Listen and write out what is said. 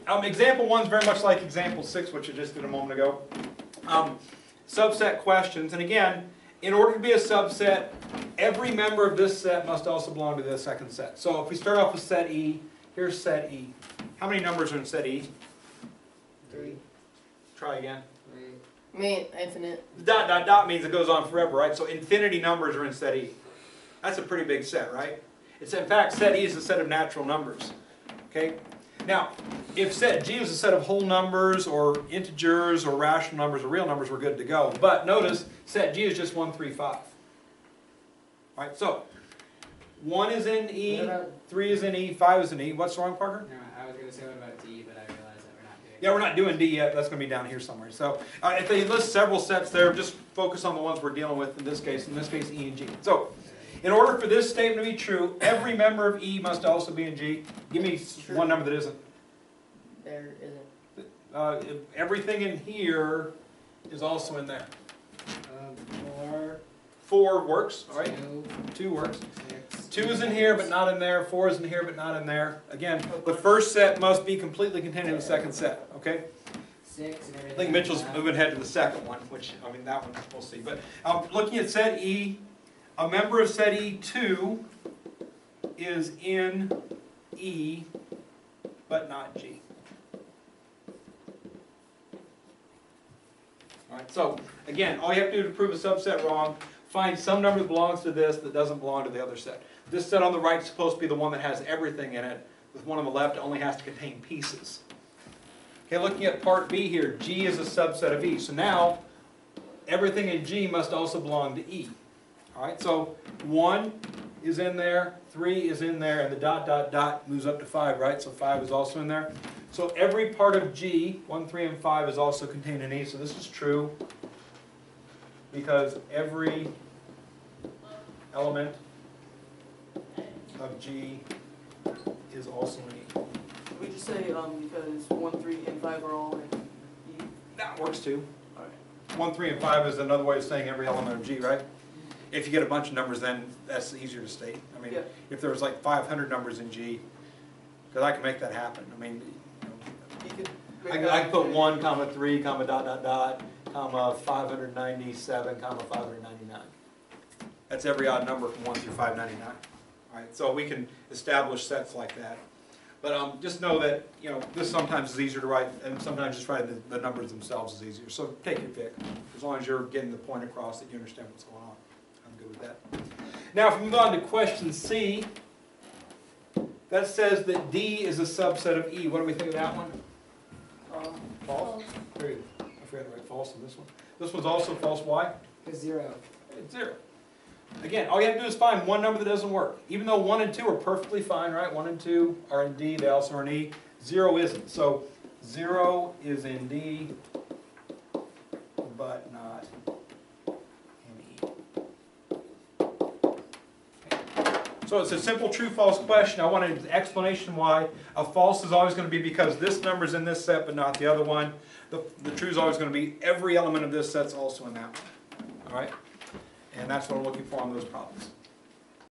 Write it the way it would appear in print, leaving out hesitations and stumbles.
Example 1 is very much like example 6, which I just did a moment ago. Subset questions, and again, in order to be a subset, every member of this set must also belong to the second set. So if we start off with set E, here's set E. How many numbers are in set E? 3. Try again. I mean, infinite. Dot, dot, dot means it goes on forever, right? So infinity numbers are in set E. That's a pretty big set, right? It's, in fact, set E is a set of natural numbers. Okay? Now, if set G is a set of whole numbers or integers or rational numbers or real numbers, we're good to go. But notice, set G is just 1, 3, 5. Right? So, 1 is in E, 3 is in E, 5 is in E. What's wrong, Parker? No, I was going to say what about D, but I realized that we're not doing Yeah, we're not doing D yet. That's going to be down here somewhere. So, if they list several sets there, just focus on the ones we're dealing with in this case E and G. So, in order for this statement to be true, every member of E must also be in G. Give me one number that isn't. There isn't. Everything in here is also in there. 4. 4 works, all right? 2. 2 works. 6. 2 is in here, but not in there. 4 is in here, but not in there. Again, the first set must be completely contained in the second set, okay? 6 and everything. I think Mitchell's moving ahead to the second one, which, I mean, that one we'll see. But looking at set E, a member of set E2 is in E, but not G. All right, so again, all you have to do to prove a subset wrong, find some number that belongs to this that doesn't belong to the other set. This set on the right is supposed to be the one that has everything in it. With one on the left, it only has to contain pieces. Okay, looking at part B here, G is a subset of E. So now, everything in G must also belong to E. All right, so 1 is in there, 3 is in there, and the dot, dot, dot moves up to 5, right? So 5 is also in there. So every part of G, 1, 3, and 5, is also contained in E. So this is true because every element of G is also in E. We just say because 1, 3, and 5 are all in E. That works too. All right. 1, 3, and 5 is another way of saying every element of G, right? If you get a bunch of numbers, then that's easier to state. I mean, Yeah. if there was like 500 numbers in G, because I can make that happen. I mean, You could I can put 1, comma 3, comma dot dot dot, comma 597, comma 599. That's every odd number from 1 through 599. All right, so we can establish sets like that. But just know that this sometimes is easier to write, and sometimes just writing the numbers themselves is easier. So take your pick, as long as you're getting the point across that you understand what's going on. I'm good with that. Now, if we move on to question C, that says that D is a subset of E. What do we think of that one? False. Very good. I forgot to write false on this one. This one's also false. Why? 0. It's 0. Again, all you have to do is find one number that doesn't work. Even though 1 and 2 are perfectly fine, right? 1 and 2 are in D, they also are in E. 0 isn't. So 0 is in D, but not in E. Okay. So it's a simple true-false question. I want an explanation why. A false is always going to be because this number's in this set, but not the other one. The true is always going to be every element of this set's also in that one. All right? And that's what we're looking for on those problems.